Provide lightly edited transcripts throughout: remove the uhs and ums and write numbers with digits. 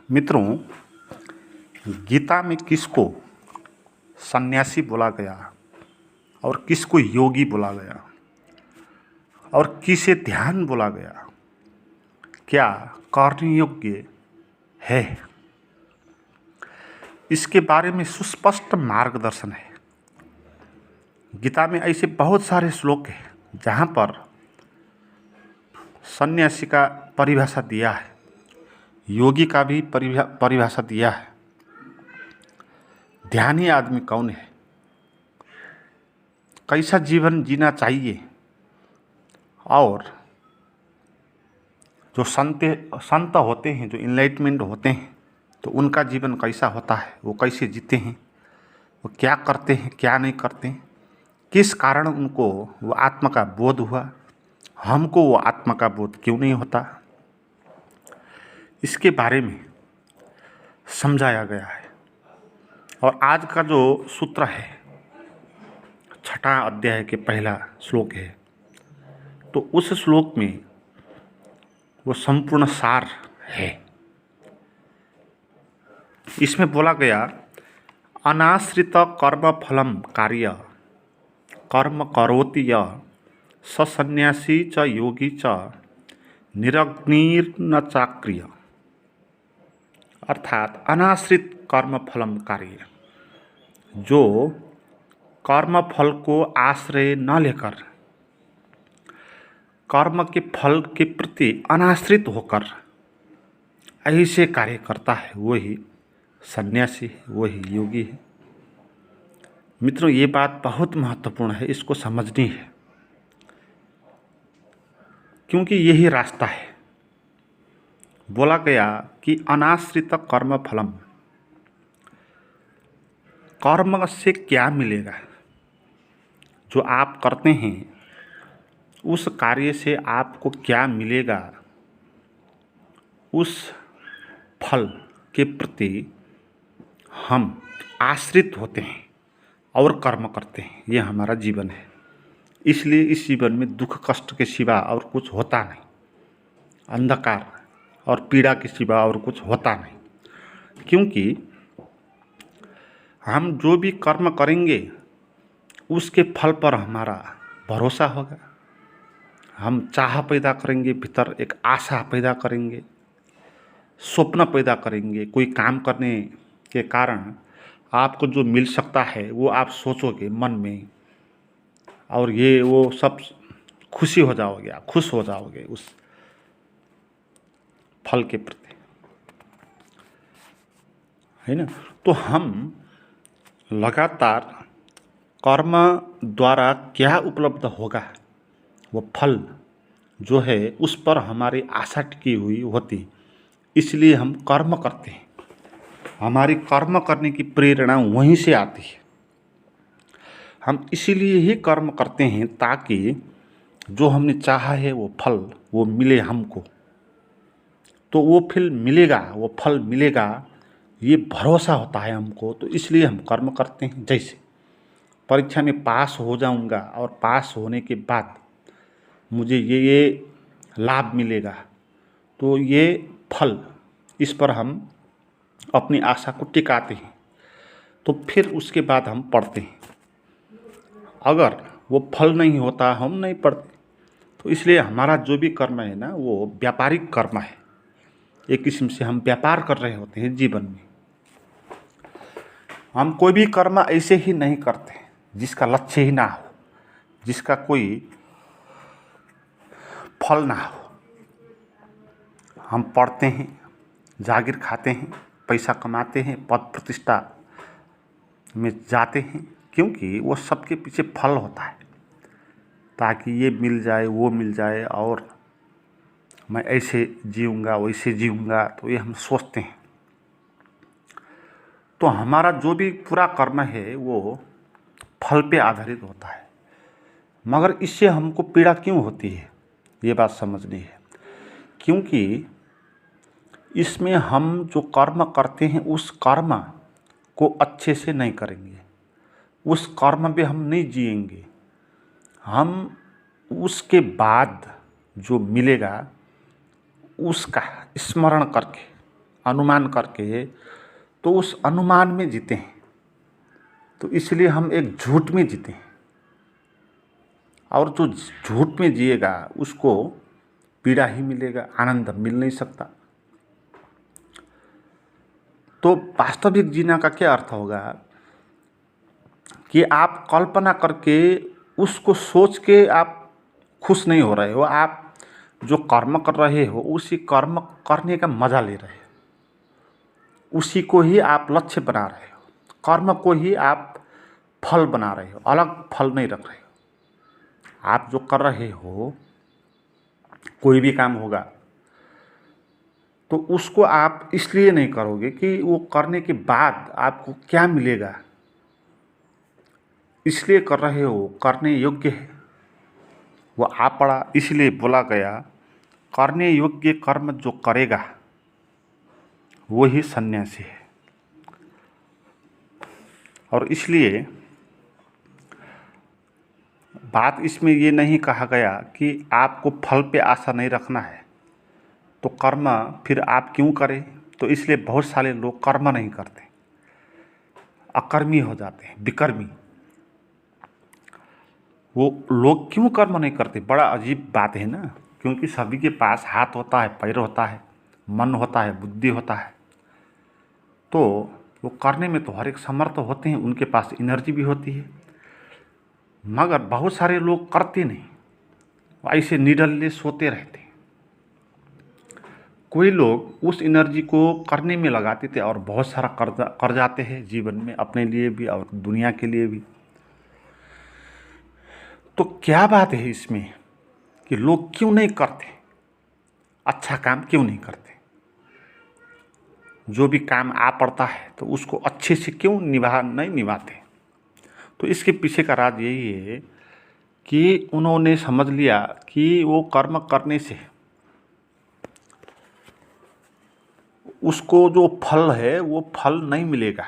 मित्रों, गीता में किसको सन्यासी बोला गया और किसको योगी बोला गया और किसे ध्यान बोला गया, क्या करने योग्य है? इसके बारे में सुस्पष्ट मार्गदर्शन है। गीता में ऐसे बहुत सारे श्लोक हैं जहाँ पर सन्यासी का परिभाषा दिया है, योगी का भी परिभाषा दिया है। ध्यानी आदमी कौन है, कैसा जीवन जीना चाहिए, और जो संत होते हैं, जो इनलाइटमेंट होते हैं, तो उनका जीवन कैसा होता है, वो कैसे जीते हैं, वो क्या करते हैं, क्या नहीं करते हैं, किस कारण उनको वो आत्मा का बोध हुआ, हमको वो आत्मा का बोध क्यों नहीं होता, इसके बारे में समझाया गया है। और आज का जो सूत्र है, 6वां अध्याय के पहला श्लोक है, तो उस श्लोक में वो संपूर्ण सार है। इसमें बोला गया, अनाश्रित कर्म फलम कार्य कर्म करोति य स सन्यासी च योगी च निरग्निर्न चाक्रिय। अर्थात अनाश्रित कर्म फलम कार्य, जो कर्म फल को आश्रय न लेकर कर्म के फल के प्रति अनाश्रित होकर ऐसे कार्य करता है, वही सन्यासी है, वही योगी है। मित्रों, ये बात बहुत महत्वपूर्ण है, इसको समझनी है, क्योंकि यही रास्ता है। बोला गया कि अनाश्रित कर्म फलम, कर्म से क्या मिलेगा, जो आप करते हैं उस कार्य से आपको क्या मिलेगा, उस फल के प्रति हम आश्रित होते हैं और कर्म करते हैं। ये हमारा जीवन है, इसलिए इस जीवन में दुख कष्ट के सिवा और कुछ होता नहीं, अंधकार और पीड़ा के सिवा और कुछ होता नहीं। क्योंकि हम जो भी कर्म करेंगे उसके फल पर हमारा भरोसा होगा। हम चाह पैदा करेंगे, भीतर एक आशा पैदा करेंगे, स्वप्न पैदा करेंगे। कोई काम करने के कारण आपको जो मिल सकता है वो आप सोचोगे मन में, और ये वो सब खुशी हो जाओगे, आप खुश हो जाओगे उस फल के प्रति, है ना। तो हम लगातार कर्म द्वारा क्या उपलब्ध होगा, वो फल जो है उस पर हमारी आशा टिकी हुई होती, इसलिए हम कर्म करते हैं। हमारी कर्म करने की प्रेरणा वहीं से आती है। हम इसीलिए ही कर्म करते हैं ताकि जो हमने चाहा है वो फल वो मिले हमको। तो वो फल मिलेगा, वो फल मिलेगा, ये भरोसा होता है हमको, तो इसलिए हम कर्म करते हैं। जैसे परीक्षा में पास हो जाऊंगा और पास होने के बाद मुझे ये लाभ मिलेगा, तो ये फल, इस पर हम अपनी आशा को टिकाते हैं। तो फिर उसके बाद हम पढ़ते हैं। अगर वो फल नहीं होता, हम नहीं पढ़ते। तो इसलिए हमारा जो भी कर्म है ना, वो व्यापारिक कर्म है। एक किस्म से हम व्यापार कर रहे होते हैं जीवन में। हम कोई भी कर्म ऐसे ही नहीं करते जिसका लक्ष्य ही ना हो, जिसका कोई फल ना हो। हम पढ़ते हैं, जागीर खाते हैं, पैसा कमाते हैं, पद प्रतिष्ठा में जाते हैं, क्योंकि वो सबके पीछे फल होता है, ताकि ये मिल जाए, वो मिल जाए, और मैं ऐसे जीऊँगा, वैसे जीऊँगा, तो ये हम सोचते हैं। तो हमारा जो भी पूरा कर्म है वो फल पे आधारित होता है। मगर इससे हमको पीड़ा क्यों होती है, ये बात समझनी है। क्योंकि इसमें हम जो कर्म करते हैं उस कर्म को अच्छे से नहीं करेंगे, उस कर्म पे हम नहीं जिएंगे। हम उसके बाद जो मिलेगा उसका स्मरण करके अनुमान करके, तो उस अनुमान में जीते हैं। तो इसलिए हम एक झूठ में जीते हैं, और जो झूठ में जिएगा उसको पीड़ा ही मिलेगा, आनंद मिल नहीं सकता। तो वास्तविक जीना का क्या अर्थ होगा कि आप कल्पना करके, उसको सोच के आप खुश नहीं हो रहे हो, आप जो कर्म कर रहे हो उसी कर्म करने का मजा ले रहे हो, उसी को ही आप लक्ष्य बना रहे हो, कर्म को ही आप फल बना रहे हो, अलग फल नहीं रख रहे हो। आप जो कर रहे हो, कोई भी काम होगा तो उसको आप इसलिए नहीं करोगे कि वो करने के बाद आपको क्या मिलेगा, इसलिए कर रहे हो, करने योग्य है। वो आ पड़ा, इसलिए बोला गया करने योग्य कर्म जो करेगा वो ही सन्यासी है। और इसलिए बात इसमें ये नहीं कहा गया कि आपको फल पे आशा नहीं रखना है, तो कर्म फिर आप क्यों करें। तो इसलिए बहुत सारे लोग कर्म नहीं करते, अकर्मी हो जाते हैं, विकर्मी। वो लोग क्यों कर्म नहीं करते, बड़ा अजीब बात है ना, क्योंकि सभी के पास हाथ होता है, पैर होता है, मन होता है, बुद्धि होता है, तो वो करने में तो हर एक समर्थ होते हैं, उनके पास एनर्जी भी होती है। मगर बहुत सारे लोग करते नहीं, ऐसे निडल्ले सोते रहते हैं। कोई लोग उस एनर्जी को करने में लगाते थे और बहुत सारा कर जाते हैं जीवन में, अपने लिए भी और दुनिया के लिए भी। तो क्या बात है इसमें कि लोग क्यों नहीं करते, अच्छा काम क्यों नहीं करते। जो भी काम आ पड़ता है तो उसको अच्छे से क्यों नहीं निभाते। तो इसके पीछे का राज यही है कि उन्होंने समझ लिया कि वो कर्म करने से उसको जो फल है वो फल नहीं मिलेगा।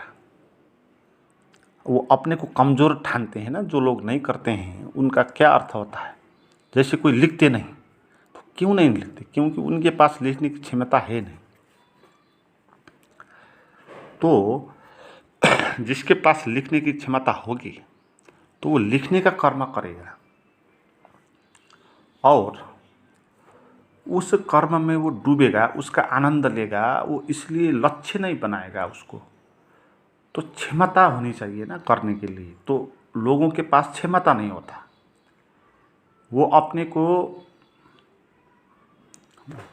वो अपने को कमज़ोर ठानते हैं ना, जो लोग नहीं करते हैं उनका क्या अर्थ होता है। जैसे कोई लिखते नहीं, तो क्यों नहीं लिखते, क्योंकि उनके पास लिखने की क्षमता है नहीं। तो जिसके पास लिखने की क्षमता होगी तो वो लिखने का कर्म करेगा, और उस कर्म में वो डूबेगा, उसका आनंद लेगा। वो इसलिए लक्ष्य नहीं बनाएगा उसको। तो क्षमता होनी चाहिए ना करने के लिए, तो लोगों के पास क्षमता नहीं होता। वो अपने को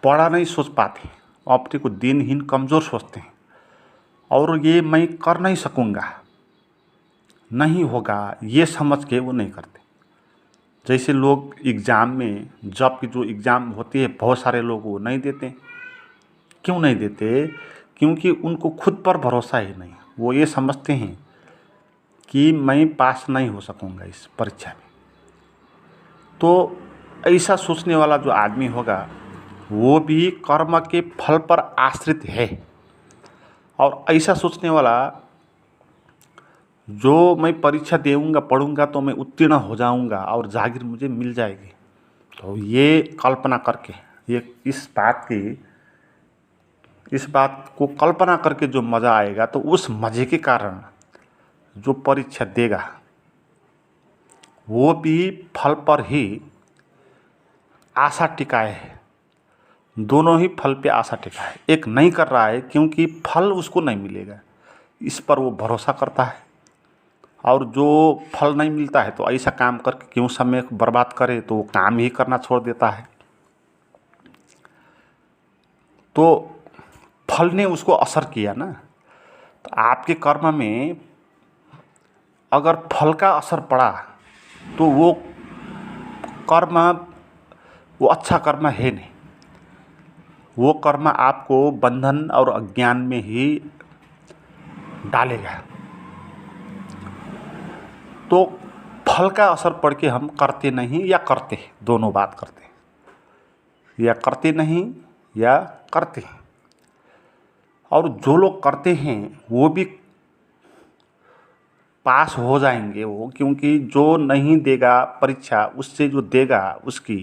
बड़ा नहीं सोच पाते, अपने को दिनहीन कमज़ोर सोचते हैं, और ये मैं कर नहीं सकूँगा, नहीं होगा, ये समझ के वो नहीं करते। जैसे लोग एग्ज़ाम में, जॉब की जो एग्ज़ाम होती है, बहुत सारे लोग वो नहीं देते। क्यों नहीं देते, क्योंकि उनको खुद पर भरोसा ही नहीं। वो ये समझते हैं कि मैं पास नहीं हो सकूँगा इस परीक्षा में। तो ऐसा सोचने वाला जो आदमी होगा वो भी कर्म के फल पर आश्रित है, और ऐसा सोचने वाला जो मैं परीक्षा देऊँगा, पढ़ूँगा तो मैं उत्तीर्ण हो जाऊँगा और जागीर मुझे मिल जाएगी, तो ये कल्पना करके, ये इस बात को कल्पना करके जो मज़ा आएगा, तो उस मज़े के कारण जो परीक्षा देगा वो भी फल पर ही आशा टिकाए है। दोनों ही फल पे आशा टिकाए। एक नहीं कर रहा है क्योंकि फल उसको नहीं मिलेगा, इस पर वो भरोसा करता है। और जो फल नहीं मिलता है तो ऐसा काम करके क्यों समय बर्बाद करे, तो वो काम ही करना छोड़ देता है। तो फल ने उसको असर किया ना। तो आपके कर्म में अगर फल का असर पड़ा तो वो कर्म, वो अच्छा कर्म है नहीं। वो कर्म आपको बंधन और अज्ञान में ही डालेगा। तो फल का असर पड़ के हम करते नहीं या करते हैं, दोनों बात करते हैं, या करते नहीं या करते हैं। और जो लोग करते हैं वो भी पास हो जाएंगे वो, क्योंकि जो नहीं देगा परीक्षा, उससे जो देगा उसकी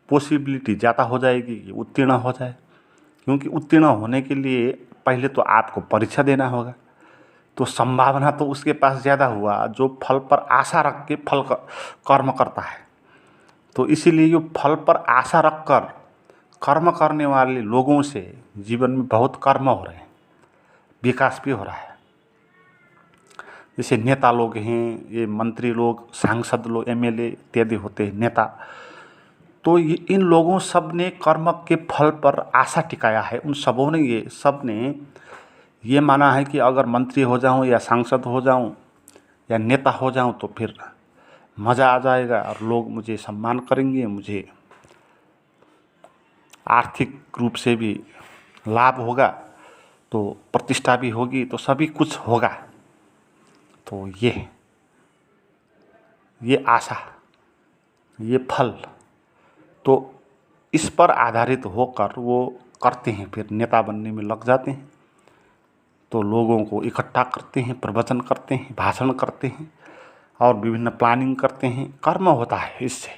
पॉसिबिलिटी ज़्यादा हो जाएगी कि उत्तीर्ण हो जाए। क्योंकि उत्तीर्ण होने के लिए पहले तो आपको परीक्षा देना होगा, तो संभावना तो उसके पास ज़्यादा हुआ जो फल पर आशा रख के कर्म करता है। तो इसीलिए जो फल पर आशा रख कर कर्म करने वाले लोगों से जीवन में बहुत कर्म हो रहे हैं, विकास भी हो रहा है। जैसे नेता लोग हैं, ये मंत्री लोग, सांसद लोग, एमएलए इत्यादि होते हैं नेता, तो इन लोगों सब ने कर्म के फल पर आशा टिकाया है। उन सबों ने ये माना है कि अगर मंत्री हो जाऊं या सांसद हो जाऊं या नेता हो जाऊं तो फिर मज़ा आ जाएगा और लोग मुझे सम्मान करेंगे, मुझे आर्थिक रूप से भी लाभ होगा, तो प्रतिष्ठा भी होगी, तो सभी कुछ होगा। तो ये आशा, ये फल, तो इस पर आधारित होकर वो करते हैं, फिर नेता बनने में लग जाते हैं। तो लोगों को इकट्ठा करते हैं, प्रवचन करते हैं, भाषण करते हैं और विभिन्न प्लानिंग करते हैं। कर्म होता है इससे,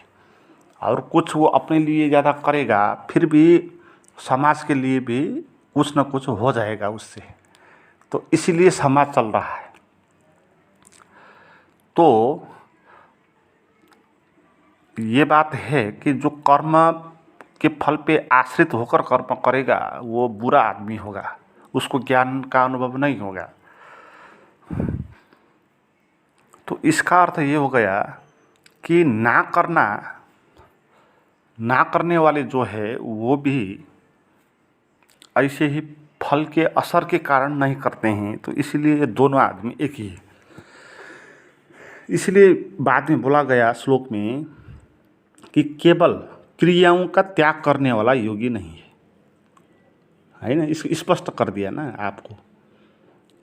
और कुछ वो अपने लिए ज़्यादा करेगा, फिर भी समाज के लिए भी कुछ न कुछ हो जाएगा उससे। तो इसीलिए समाज चल रहा है। तो ये बात है कि जो कर्म के फल पे आश्रित होकर कर्म करेगा वो बुरा आदमी होगा, उसको ज्ञान का अनुभव नहीं होगा। तो इसका अर्थ ये हो गया कि ना करने वाले जो है वो भी ऐसे ही फल के असर के कारण नहीं करते हैं। तो इसलिए दोनों आदमी एक ही है। इसलिए बाद में बोला गया श्लोक में कि केवल क्रियाओं का त्याग करने वाला योगी नहीं है ना। इसको स्पष्ट कर दिया ना आपको,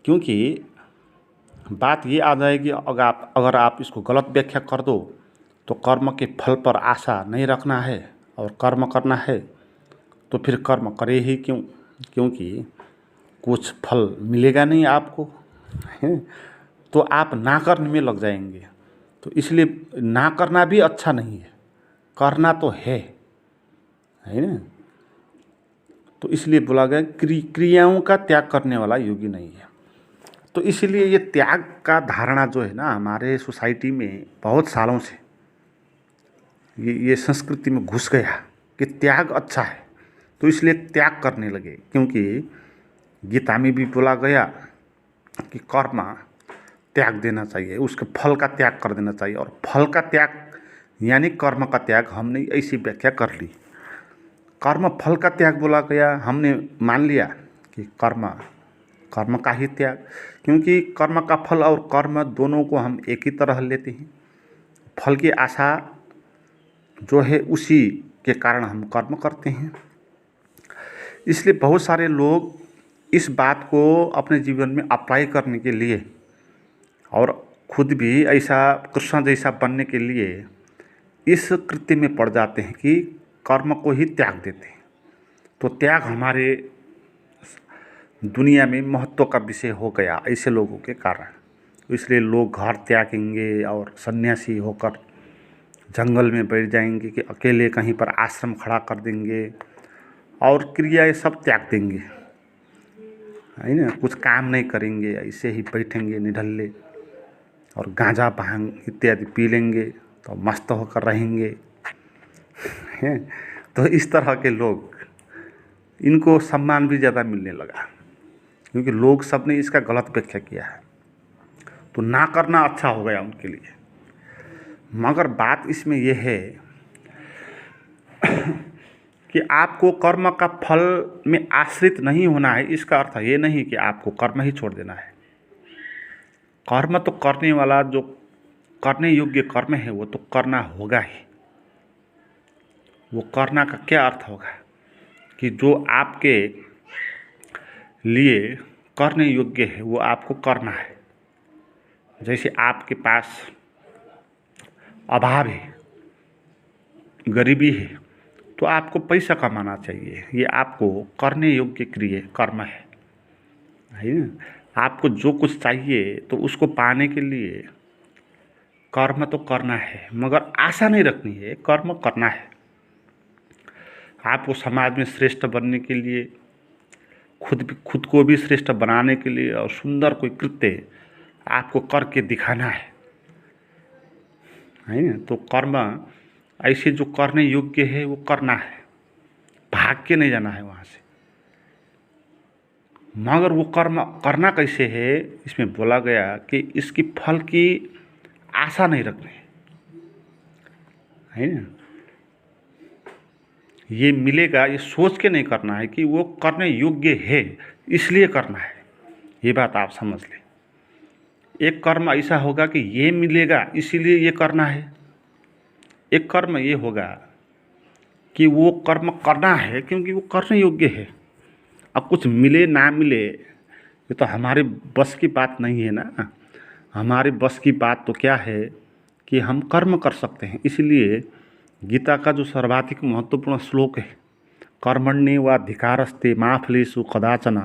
क्योंकि बात ये आ जाएगी अगर आप इसको गलत व्याख्या कर दो तो कर्म के फल पर आशा नहीं रखना है और कर्म करना है, तो फिर कर्म करे ही क्यों, क्योंकि कुछ फल मिलेगा नहीं आपको, है। तो आप ना करने में लग जाएंगे। तो इसलिए ना करना भी अच्छा नहीं है, करना तो है ना। तो इसलिए बोला गया क्रियाओं का त्याग करने वाला योगी नहीं है। तो इसलिए ये त्याग का धारणा जो है ना हमारे सोसाइटी में बहुत सालों से ये संस्कृति में घुस गया कि त्याग अच्छा है, तो इसलिए त्याग करने लगे। क्योंकि गीता में भी बोला गया कि कर्म त्याग देना चाहिए, उसके फल का त्याग कर देना चाहिए। और फल का त्याग यानी कर्म का त्याग, हमने ऐसी व्याख्या कर ली। कर्म फल का त्याग बोला गया, हमने मान लिया कि कर्म का ही त्याग, क्योंकि कर्म का फल और कर्म दोनों को हम एक ही तरह लेते हैं। फल की आशा जो है उसी के कारण हम कर्म करते हैं। इसलिए बहुत सारे लोग इस बात को अपने जीवन में अप्लाई करने के लिए और खुद भी ऐसा कृष्ण जैसा बनने के लिए इस कृत्य में पड़ जाते हैं कि कर्म को ही त्याग देते हैं। तो त्याग हमारे दुनिया में महत्व का विषय हो गया ऐसे लोगों के कारण। इसलिए लोग घर त्यागेंगे और सन्यासी होकर जंगल में बैठ जाएंगे कि अकेले कहीं पर आश्रम खड़ा कर देंगे और क्रियाएं सब त्याग देंगे, है ना। कुछ काम नहीं करेंगे, ऐसे ही बैठेंगे निढल्ले और गांजा भांग इत्यादि पी लेंगे तो मस्त होकर रहेंगे, हैं। तो इस तरह के लोग, इनको सम्मान भी ज़्यादा मिलने लगा, क्योंकि लोग सब ने इसका गलत व्याख्या किया है। तो ना करना अच्छा हो गया उनके लिए। मगर बात इसमें यह है कि आपको कर्म का फल में आश्रित नहीं होना है। इसका अर्थ ये नहीं कि आपको कर्म ही छोड़ देना है। कर्म तो करने वाला, जो करने योग्य कर्म है वो तो करना होगा ही। वो करना का क्या अर्थ होगा कि जो आपके लिए करने योग्य है वो आपको करना है। जैसे आपके पास अभाव है, गरीबी है, तो आपको पैसा कमाना चाहिए, ये आपको करने योग्य कर्म है ना। आपको जो कुछ चाहिए तो उसको पाने के लिए कर्म तो करना है, मगर आशा नहीं रखनी है, कर्म करना है। आपको समाज में श्रेष्ठ बनने के लिए खुद को भी श्रेष्ठ बनाने के लिए और सुंदर कोई कृत्य आपको करके दिखाना है ना। तो कर्म ऐसे जो करने योग्य है वो करना है, भाग के नहीं जाना है वहाँ से। मगर वो कर्म करना कैसे है, इसमें बोला गया कि इसकी फल की आशा नहीं रखनी है ना। ये मिलेगा ये सोच के नहीं करना है कि वो करने योग्य है इसलिए करना है। ये बात आप समझ लें। एक कर्म ऐसा होगा कि ये मिलेगा इसीलिए ये करना है, एक कर्म ये होगा कि वो कर्म करना है क्योंकि वो करने योग्य है। अब कुछ मिले ना मिले ये तो हमारे बस की बात नहीं है ना। हमारे बस की बात तो क्या है कि हम कर्म कर सकते हैं। इसलिए गीता का जो सर्वाधिक महत्वपूर्ण श्लोक है, कर्मण्येवाधिकारस्ते मा फलेषु कदाचन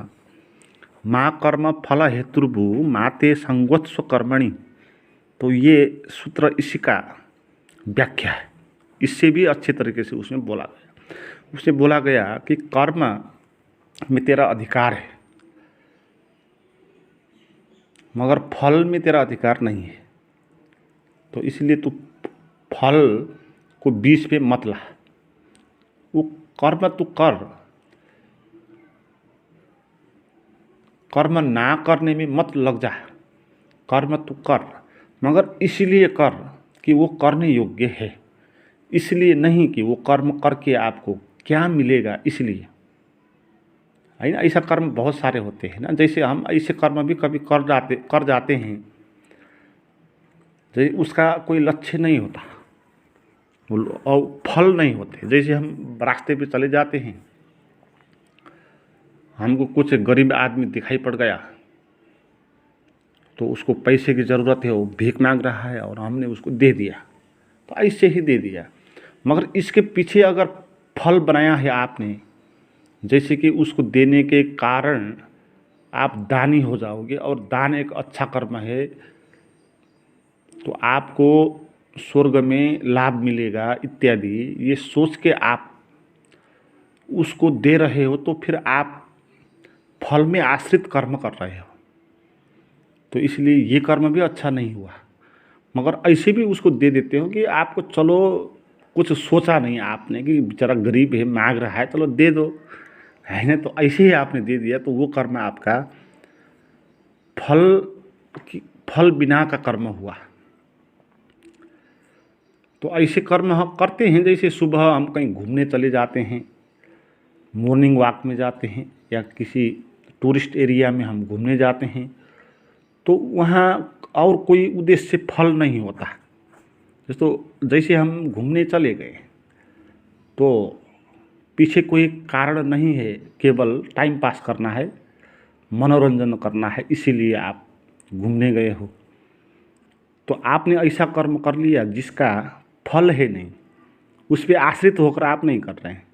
माँ कर्म फल हेतुर्भु माते संगोत्स्व कर्मणि, तो ये सूत्र इसी का व्याख्या है। इससे भी अच्छे तरीके से उसमें बोला गया। उसमें बोला गया कि कर्म में तेरा अधिकार है मगर फल में तेरा अधिकार नहीं है। तो इसलिए तू फल को बीच पे मत ला, वो कर्म तू कर, कर्म ना करने में मत लग जा। कर्म तू कर मगर इसलिए कर कि वो करने योग्य है, इसलिए नहीं कि वो कर्म करके आपको क्या मिलेगा इसलिए, है ना। ऐसा कर्म बहुत सारे होते हैं ना। जैसे हम ऐसे कर्म भी कभी कर जाते हैं जैसे उसका कोई लक्ष्य नहीं होता और फल नहीं होते। जैसे हम रास्ते पे चले जाते हैं, हमको कुछ गरीब आदमी दिखाई पड़ गया तो उसको पैसे की ज़रूरत है, वो भीख मांग रहा है और हमने उसको दे दिया, तो ऐसे ही दे दिया। मगर इसके पीछे अगर फल बनाया है आपने, जैसे कि उसको देने के कारण आप दानी हो जाओगे और दान एक अच्छा कर्म है, तो आपको स्वर्ग में लाभ मिलेगा इत्यादि, ये सोच के आप उसको दे रहे हो तो फिर आप फल में आश्रित कर्म कर रहे हो। तो इसलिए ये कर्म भी अच्छा नहीं हुआ। मगर ऐसे भी उसको दे देते हो कि आपको चलो कुछ सोचा नहीं आपने कि बेचारा गरीब है मांग रहा है चलो दे दो, है ना। तो ऐसे ही आपने दे दिया तो वो कर्म आपका फल बिना का कर्म हुआ। तो ऐसे कर्म हम करते हैं। जैसे सुबह हम कहीं घूमने चले जाते हैं, मॉर्निंग वॉक में जाते हैं या किसी टूरिस्ट एरिया में हम घूमने जाते हैं, तो वहाँ और कोई उद्देश्य फल नहीं होता। जैसे हम घूमने चले गए तो पीछे कोई कारण नहीं है, केवल टाइम पास करना है, मनोरंजन करना है, इसीलिए आप घूमने गए हो। तो आपने ऐसा कर्म कर लिया जिसका फल है नहीं, उस पर आश्रित होकर आप नहीं कर रहे हैं,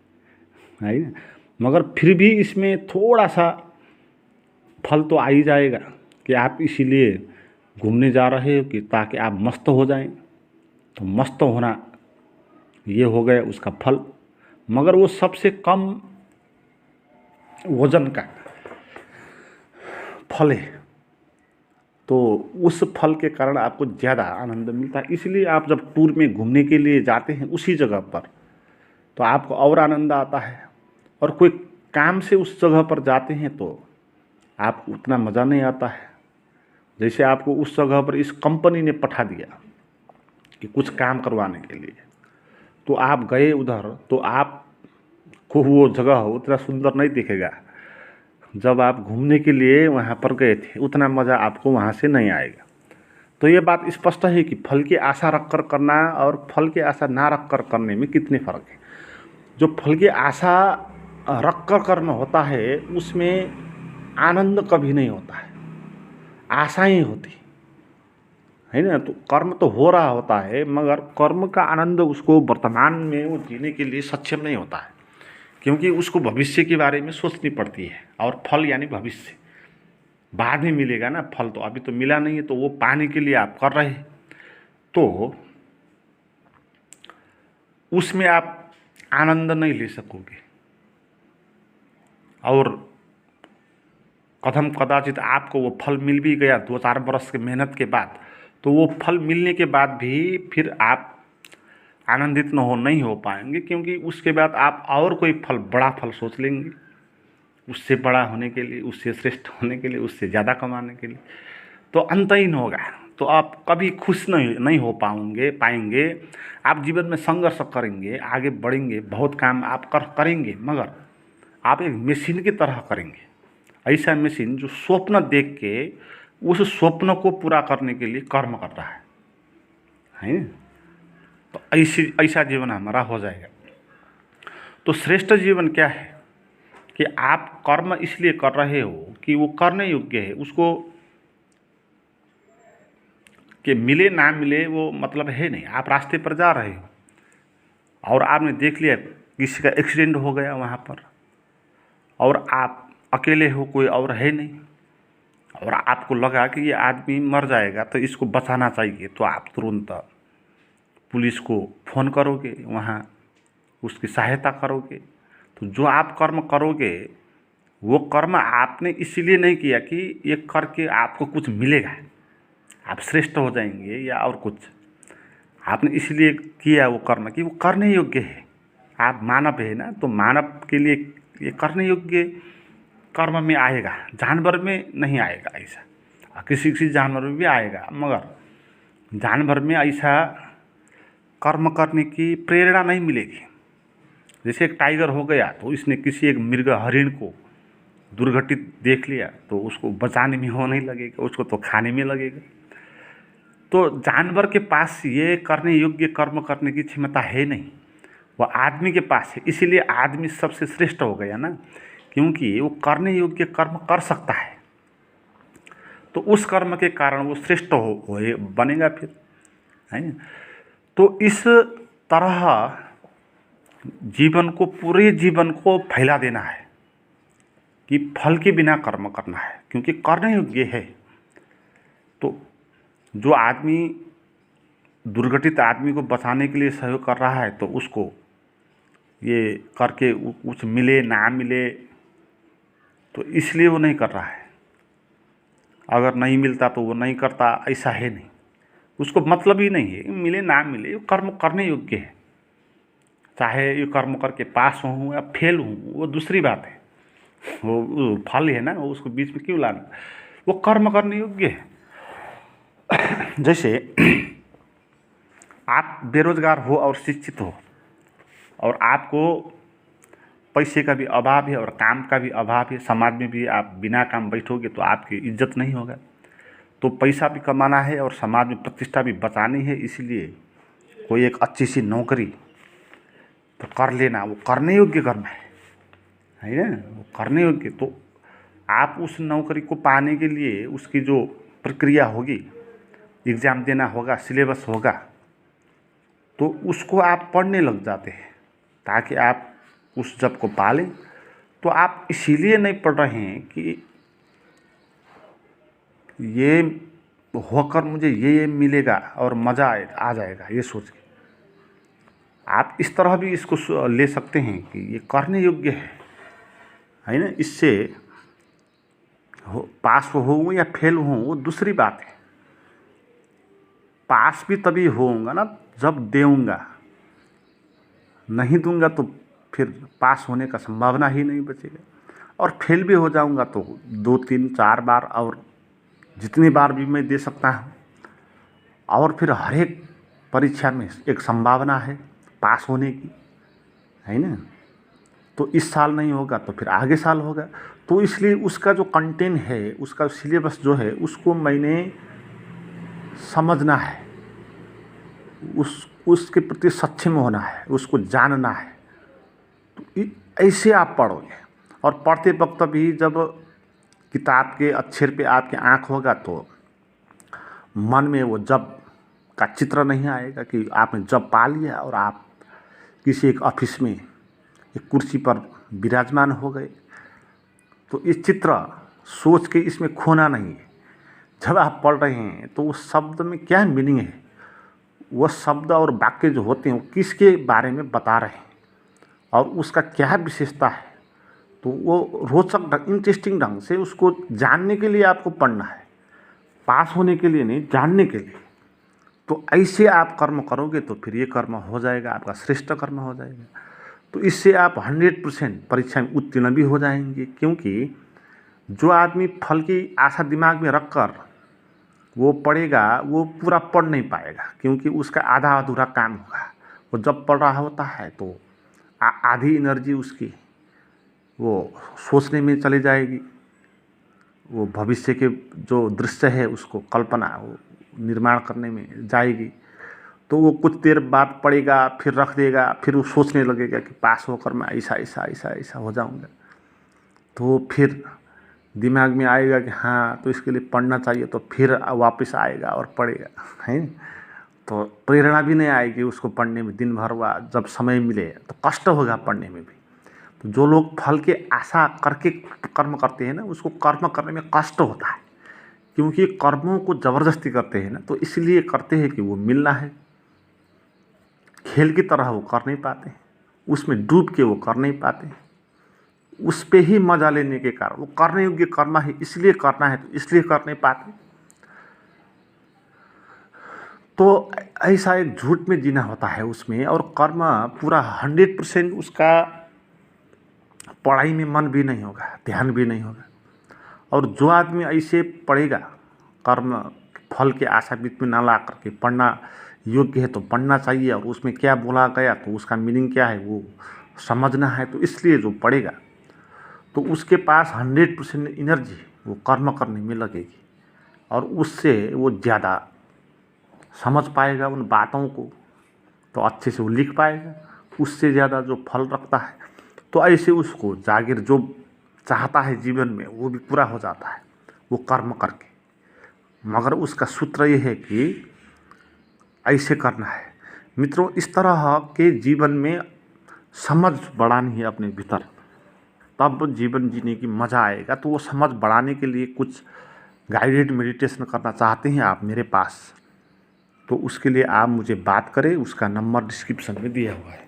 है ना। मगर फिर भी इसमें थोड़ा सा फल तो आ ही जाएगा कि आप इसीलिए घूमने जा रहे हो कि ताकि आप मस्त हो जाएं। तो मस्त होना ये हो गया उसका फल। मगर वो सबसे कम वजन का फल है, तो उस फल के कारण आपको ज़्यादा आनंद मिलता है। इसलिए आप जब टूर में घूमने के लिए जाते हैं उसी जगह पर, तो आपको और आनंद आता है। और कोई काम से उस जगह पर जाते हैं तो आपको उतना मज़ा नहीं आता है। जैसे आपको उस जगह पर इस कंपनी ने पठा दिया कि कुछ काम करवाने के लिए, तो आप गए उधर, तो आपको वो जगह उतना सुंदर नहीं दिखेगा। जब आप घूमने के लिए वहाँ पर गए थे उतना मज़ा आपको वहाँ से नहीं आएगा। तो ये बात स्पष्ट है कि फल की आशा रख कर करना और फल की आशा ना रख कर करने में कितने फ़र्क है। जो फल की आशा रख कर कर्म होता है उसमें आनंद कभी नहीं होता है, आशाएं होती है ना। तो कर्म तो हो रहा होता है मगर कर्म का आनंद उसको वर्तमान में वो जीने के लिए सक्षम नहीं होता है, क्योंकि उसको भविष्य के बारे में सोचनी पड़ती है। और फल यानी भविष्य बाद में मिलेगा ना, फल तो अभी तो मिला नहीं है, तो वो पाने के लिए आप कर रहे हैं, तो उसमें आप आनंद नहीं ले सकोगे। और कदम कदाचित आपको वो फल मिल भी गया 2-4 बरस के मेहनत के बाद, तो वो फल मिलने के बाद भी फिर आप आनंदित नहीं हो पाएंगे, क्योंकि उसके बाद आप और कोई फल, बड़ा फल सोच लेंगे, उससे बड़ा होने के लिए, उससे श्रेष्ठ होने के लिए, उससे ज़्यादा कमाने के लिए। तो अंतहीन होगा, तो आप कभी खुश नहीं हो पाएंगे। आप जीवन में संघर्ष करेंगे, आगे बढ़ेंगे, बहुत काम आप करेंगे, मगर आप एक मशीन की तरह करेंगे। ऐसा मशीन जो स्वप्न देख के उस स्वप्न को पूरा करने के लिए कर्म कर रहा है। तो ऐसा जीवन हमारा हो जाएगा। तो श्रेष्ठ जीवन क्या है कि आप कर्म इसलिए कर रहे हो कि वो करने योग्य है, उसको कि मिले ना मिले वो मतलब है नहीं। आप रास्ते पर जा रहे हो और आपने देख लिया किसी का एक्सीडेंट हो गया वहाँ पर, और आप अकेले हो, कोई और है नहीं, और आपको लगा कि ये आदमी मर जाएगा तो इसको बचाना चाहिए, तो आप तुरंत पुलिस को फ़ोन करोगे, वहाँ उसकी सहायता करोगे। तो जो आप कर्म करोगे वो कर्म आपने इसलिए नहीं किया कि ये करके आपको कुछ मिलेगा, आप श्रेष्ठ हो जाएंगे या और कुछ। आपने इसलिए किया वो कर्म कि वो करने योग्य है। आप मानव है ना, तो मानव के लिए ये करने योग्य कर्म में आएगा, जानवर में नहीं आएगा ऐसा। किसी किसी जानवर में भी आएगा, मगर जानवर में ऐसा कर्म करने की प्रेरणा नहीं मिलेगी। जैसे एक टाइगर हो गया तो इसने किसी एक मृग, हरिण को दुर्घटित देख लिया तो उसको बचाने में हो नहीं लगेगा, उसको तो खाने में लगेगा। तो जानवर के पास ये करने योग्य कर्म करने की क्षमता है नहीं, वह आदमी के पास है। इसीलिए आदमी सबसे श्रेष्ठ हो गया ना, क्योंकि वो करने योग्य कर्म कर सकता है। तो उस कर्म के कारण वो श्रेष्ठ हो बनेगा फिर, है। तो इस तरह जीवन को, पूरे जीवन को फैला देना है कि फल के बिना कर्म करना है, क्योंकि करने योग्य है। तो जो आदमी दुर्घटित आदमी को बचाने के लिए सहयोग कर रहा है, तो उसको ये करके कुछ मिले ना मिले, तो इसलिए वो नहीं कर रहा है। अगर नहीं मिलता तो वो नहीं करता, ऐसा है नहीं। उसको मतलब ही नहीं है, मिले ना मिले, ये कर्म करने योग्य है। चाहे ये कर्म करके पास हूँ या फेल हूँ, वो दूसरी बात है, वो फल है ना, वो उसको बीच में क्यों लाना। वो कर्म करने योग्य है। जैसे आप बेरोजगार हो और शिक्षित हो, और आपको पैसे का भी अभाव है और काम का भी अभाव है, समाज में भी आप बिना काम बैठोगे तो आपकी इज्जत नहीं होगा। तो पैसा भी कमाना है और समाज में प्रतिष्ठा भी बचानी है, इसलिए कोई एक अच्छी सी नौकरी तो कर लेना, वो करने योग्य कर्म है ना, वो करने योग्य। तो आप उस नौकरी को पाने के लिए उसकी जो प्रक्रिया होगी, एग्ज़ाम देना होगा, सिलेबस होगा, तो उसको आप पढ़ने लग जाते हैं ताकि आप उस जब को पालें। तो आप इसीलिए नहीं पढ़ रहे हैं कि ये होकर मुझे ये मिलेगा और मज़ा आ जाएगा, ये सोच के आप इस तरह भी इसको ले सकते हैं कि ये करने योग्य है ना। इससे पास होऊंगा या फेल हूँ वो दूसरी बात है। पास भी तभी होऊंगा ना जब देऊंगा, नहीं दूंगा तो फिर पास होने का संभावना ही नहीं बचेगा। और फेल भी हो जाऊंगा तो 2, 3, 4 बार और जितनी बार भी मैं दे सकता हूँ। और फिर हर एक परीक्षा में एक संभावना है पास होने की, है ना। तो इस साल नहीं होगा तो फिर आगे साल होगा। तो इसलिए उसका जो कंटेंट है, उसका सिलेबस जो है, उसको मैंने समझना है, उसके प्रति सक्षम होना है, उसको जानना है। तो ऐसे आप पढ़ोगे, और पढ़ते वक्त भी जब किताब के अक्षर पे आपकी आँख होगा तो मन में वो जब का चित्र नहीं आएगा कि आपने जब पा लिया और आप किसी एक ऑफिस में एक कुर्सी पर विराजमान हो गए। तो इस चित्र सोच के इसमें खोना नहीं है। जब आप पढ़ रहे हैं तो उस शब्द में क्या मीनिंग है, वह शब्द और वाक्य जो होते हैं वो किसके बारे में बता रहे हैं और उसका क्या विशेषता है, तो वो रोचक इंटरेस्टिंग ढंग से उसको जानने के लिए आपको पढ़ना है, पास होने के लिए नहीं, जानने के लिए। तो ऐसे आप कर्म करोगे तो फिर ये कर्म हो जाएगा, आपका श्रेष्ठ कर्म हो जाएगा। तो इससे आप 100% परीक्षा में उत्तीर्ण भी हो जाएंगे, क्योंकि जो आदमी फल की आशा दिमाग में रखकर वो पढ़ेगा वो पूरा पढ़ नहीं पाएगा, क्योंकि उसका आधा अधूरा काम होगा। वो जब पढ़ रहा होता है तो आधी एनर्जी उसकी वो सोचने में चली जाएगी, वो भविष्य के जो दृश्य है उसको कल्पना वो निर्माण करने में जाएगी। तो वो कुछ देर बाद पढ़ेगा, फिर रख देगा, फिर वो सोचने लगेगा कि पास होकर मैं ऐसा ऐसा ऐसा ऐसा हो जाऊंगा। तो फिर दिमाग में आएगा कि हाँ तो इसके लिए पढ़ना चाहिए, तो फिर वापस आएगा और पढ़ेगा, है। तो प्रेरणा भी नहीं आएगी उसको पढ़ने में, दिन भर वा जब समय मिले तो कष्ट होगा पढ़ने में भी। तो जो लोग फल के आशा करके कर्म करते हैं ना, उसको कर्म करने में कष्ट होता है, क्योंकि कर्मों को ज़बरदस्ती करते हैं ना, तो इसलिए करते हैं कि वो मिलना है। खेल की तरह वो कर नहीं पाते, उसमें डूब के वो कर नहीं पाते, उस पे ही मजा लेने के कारण वो करने योग्य कर्म है, इसलिए करना है तो इसलिए कर नहीं पाते। तो ऐसा एक झूठ में जीना होता है उसमें, और कर्म पूरा 100% उसका पढ़ाई में मन भी नहीं होगा, ध्यान भी नहीं होगा। और जो आदमी ऐसे पढ़ेगा, कर्म फल के आशा बीच में ना ला करके पढ़ना योग्य है तो पढ़ना चाहिए, और उसमें क्या बोला गया तो उसका मीनिंग क्या है वो समझना है, तो इसलिए जो पढ़ेगा तो उसके पास 100% एनर्जी वो कर्म करने में लगेगी, और उससे वो ज़्यादा समझ पाएगा उन बातों को, तो अच्छे से वो लिख पाएगा, उससे ज़्यादा जो फल रखता है। तो ऐसे उसको जागीर जो चाहता है जीवन में वो भी पूरा हो जाता है वो कर्म करके। मगर उसका सूत्र ये है कि ऐसे करना है। मित्रों, इस तरह के जीवन में समझ बढ़ानी है अपने भीतर, तब जीवन जीने की मज़ा आएगा। तो वो समझ बढ़ाने के लिए कुछ गाइडेड मेडिटेशन करना चाहते हैं आप मेरे पास, तो उसके लिए आप मुझे बात करें, उसका नंबर डिस्क्रिप्शन में दिया हुआ है।